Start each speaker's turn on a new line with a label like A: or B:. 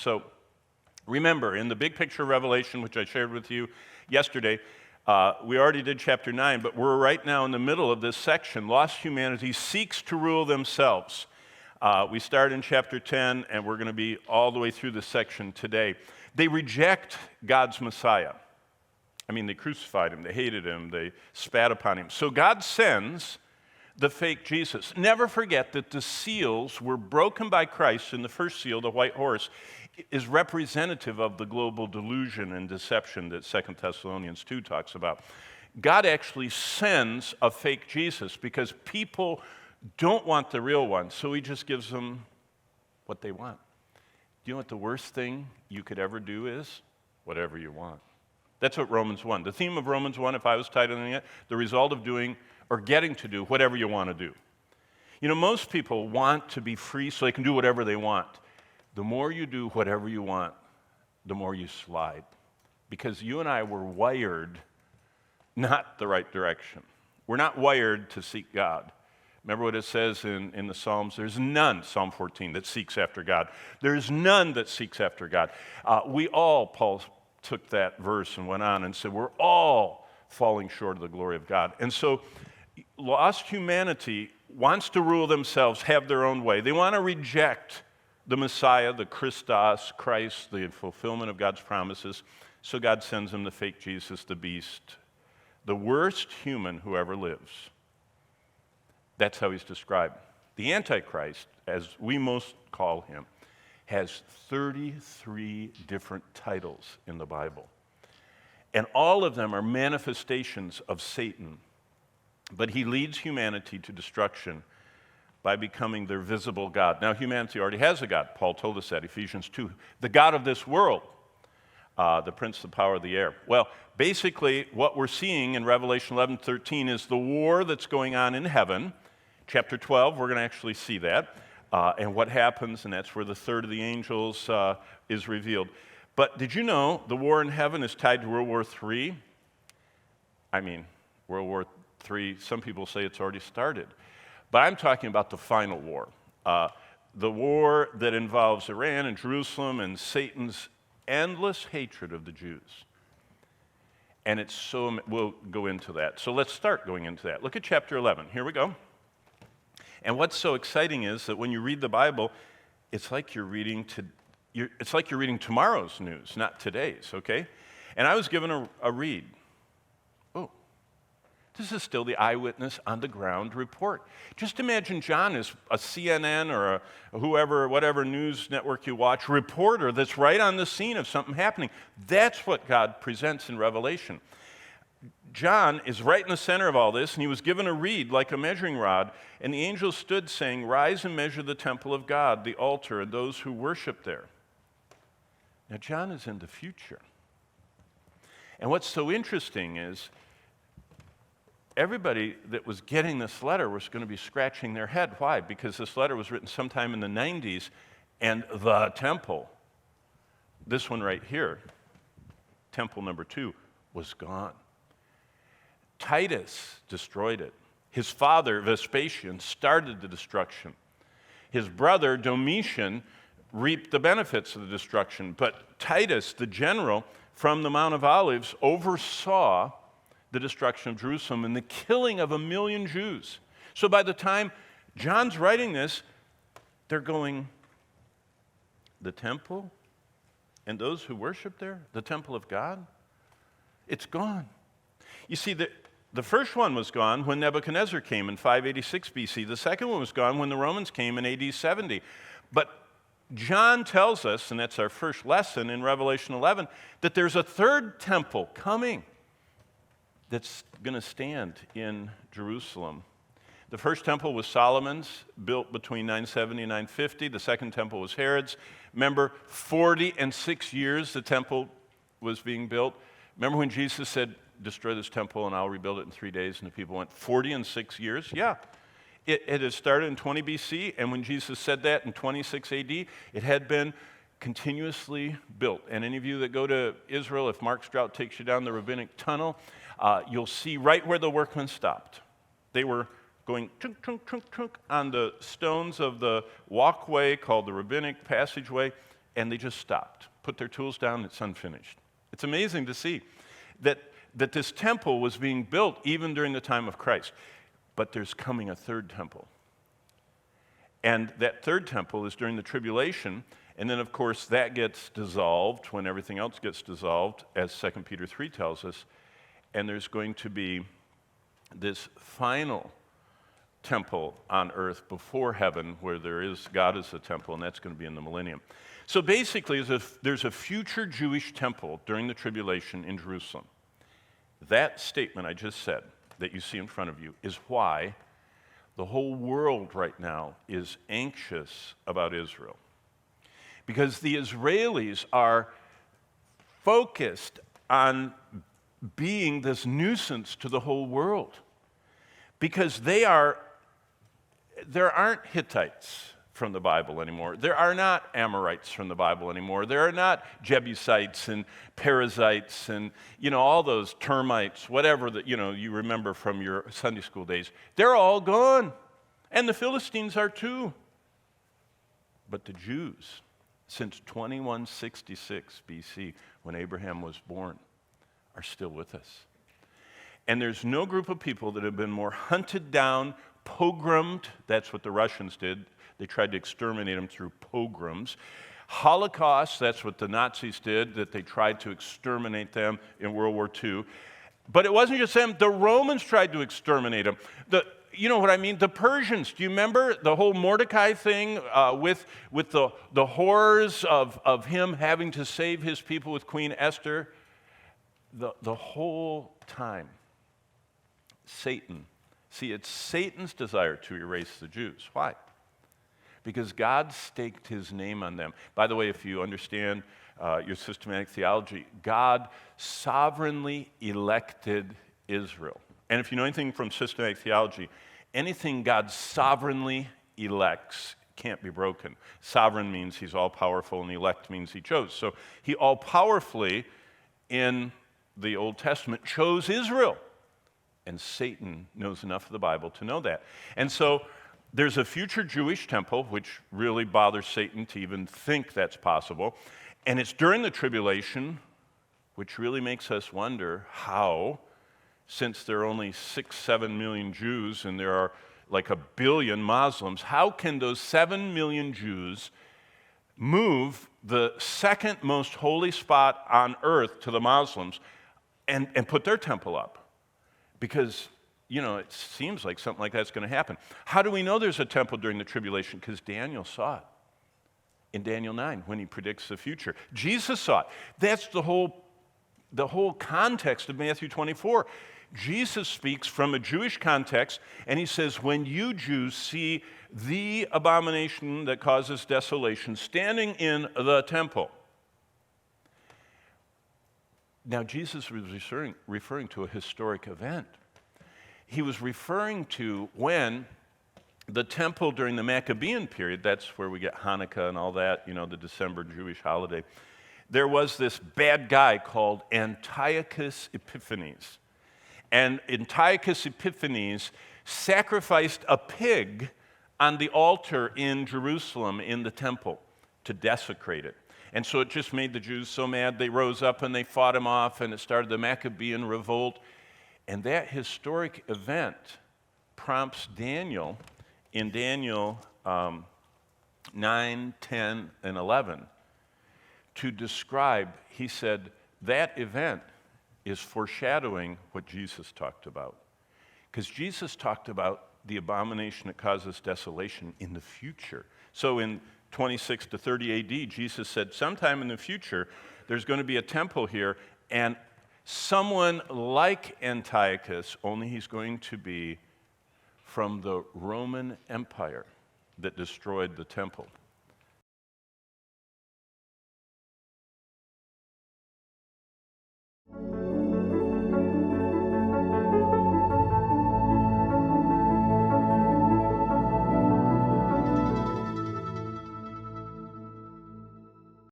A: So remember, in the big picture of Revelation, which I shared with you yesterday, we already did chapter 9, but we're right now in the middle of this section. Lost humanity seeks to rule themselves. We start in chapter 10, and we're going to be all the way through this section today. They reject God's Messiah. I mean, they crucified him, they hated him, they spat upon him. So God sends the fake Jesus. Never forget that the seals were broken by Christ, and the first seal, the white horse, is representative of the global delusion and deception that 2 Thessalonians 2 talks about. God actually sends a fake Jesus because people don't want the real one, so he just gives them what they want. Do you know what the worst thing you could ever do is? Whatever you want. That's what Romans 1. The theme of Romans 1, if I was titling it, the result of doing or getting to do whatever you want to do. You know, most people want to be free so they can do whatever they want. The more you do whatever you want, the more you slide. Because you and I were wired not the right direction. We're not wired to seek God. Remember what it says in the Psalms? There's none, Psalm 14, that seeks after God. There's none that seeks after God. Paul took that verse and went on and said, we're all falling short of the glory of God. And so lost humanity wants to rule themselves, have their own way. They want to reject the Messiah, the Christos, Christ, the fulfillment of God's promises. So God sends them the fake Jesus, the beast, the worst human who ever lives. That's how he's described. The Antichrist, as we most call him, has 33 different titles in the Bible. And all of them are manifestations of Satan. But he leads humanity to destruction by becoming their visible God. Now, humanity already has a God. Paul told us that, Ephesians 2. The God of this world, the prince of the power of the air. Well, basically, what we're seeing in Revelation 11:13 is the war that's going on in heaven. Chapter 12, we're going to actually see that. And what happens, and that's where the third of the angels is revealed. But did you know the war in heaven is tied to World War III? I mean, World War III, some people say it's already started. But I'm talking about the final war. The war that involves Iran and Jerusalem and Satan's endless hatred of the Jews. And we'll go into that. So let's start going into that. Look at chapter 11. Here we go. And what's so exciting is that when you read the Bible, it's like you're reading tomorrow's news, not today's, okay? And I was given a read. Oh, this is still the eyewitness on the ground report. Just imagine John is a CNN or whatever news network you watch, reporter that's right on the scene of something happening. That's what God presents in Revelation. John is right in the center of all this, and he was given a reed like a measuring rod, and the angel stood saying, "Rise and measure the temple of God, the altar, and those who worship there." Now, John is in the future. And what's so interesting is everybody that was getting this letter was going to be scratching their head. Why? Because this letter was written sometime in the 90s, and the temple, this one right here, temple number 2, was gone. Titus destroyed it. His father, Vespasian, started the destruction. His brother, Domitian, reaped the benefits of the destruction. But Titus, the general from the Mount of Olives, oversaw the destruction of Jerusalem and the killing of 1 million Jews. So by the time John's writing this, they're going, the temple and those who worship there, the temple of God, it's gone. You see, the first one was gone when Nebuchadnezzar came in 586 BC. The second one was gone when the Romans came in AD 70. But John tells us, and that's our first lesson in Revelation 11, that there's a third temple coming that's going to stand in Jerusalem. The first temple was Solomon's, built between 970 and 950. The second temple was Herod's. Remember, 46 years the temple was being built. Remember when Jesus said, "Destroy this temple and I'll rebuild it in 3 days," and the people went, 46 years? Yeah. It had started in 20 BC, and when Jesus said that in 26 AD, it had been continuously built. And any of you that go to Israel, if Mark Strout takes you down the rabbinic tunnel, you'll see right where the workmen stopped. They were going chunk, chunk, chunk, chunk on the stones of the walkway called the rabbinic passageway, and they just stopped, put their tools down, it's unfinished. It's amazing to see that this temple was being built even during the time of Christ. But there's coming a third temple. And that third temple is during the tribulation, and then of course that gets dissolved when everything else gets dissolved, as 2 Peter 3 tells us, and there's going to be this final temple on earth before heaven where God is the temple, and that's going to be in the millennium. So basically, there's a future Jewish temple during the tribulation in Jerusalem. That statement I just said that you see in front of you is why the whole world right now is anxious about Israel. Because the Israelis are focused on being this nuisance to the whole world. Because there aren't Hittites from the Bible anymore. There are not Amorites from the Bible anymore. There are not Jebusites and Perizzites and, all those termites, whatever that, you remember from your Sunday school days. They're all gone. And the Philistines are too. But the Jews, since 2166 BC, when Abraham was born, are still with us. And there's no group of people that have been more hunted down, pogromed, that's what the Russians did. They tried to exterminate them through pogroms. Holocaust, that's what the Nazis did, that they tried to exterminate them in World War II. But it wasn't just them. The Romans tried to exterminate them. You know what I mean? The Persians, do you remember the whole Mordecai thing with the horrors of him having to save his people with Queen Esther? The whole time, Satan. See, it's Satan's desire to erase the Jews. Why? Because God staked his name on them. By the way, if you understand your systematic theology, God sovereignly elected Israel. And if you know anything from systematic theology, anything God sovereignly elects can't be broken. Sovereign means he's all-powerful, and elect means he chose. So he all-powerfully, in the Old Testament, chose Israel. And Satan knows enough of the Bible to know that. And so there's a future Jewish temple, which really bothers Satan to even think that's possible. And it's during the tribulation, which really makes us wonder how, since there are only 6-7 million Jews and there are like 1 billion Muslims, how can those 7 million Jews move the second most holy spot on earth to the Muslims and put their temple up? Because, it seems like something like that's going to happen. How do we know there's a temple during the tribulation? Because Daniel saw it in Daniel 9 when he predicts the future. Jesus saw it. That's the whole context of Matthew 24. Jesus speaks from a Jewish context, and he says, when you Jews see the abomination that causes desolation standing in the temple. Now, Jesus was referring to a historic event. He was referring to when the temple during the Maccabean period, that's where we get Hanukkah and all that, the December Jewish holiday, there was this bad guy called Antiochus Epiphanes. And Antiochus Epiphanes sacrificed a pig on the altar in Jerusalem in the temple to desecrate it. And so it just made the Jews so mad, they rose up and they fought him off, and it started the Maccabean revolt. And that historic event prompts Daniel in Daniel 9, 10, and 11 to describe, he said, that event is foreshadowing what Jesus talked about. Because Jesus talked about the abomination that causes desolation in the future. So in 26 to 30 AD, Jesus said, sometime in the future, there's going to be a temple here, and someone like Antiochus, only he's going to be from the Roman Empire that destroyed the temple.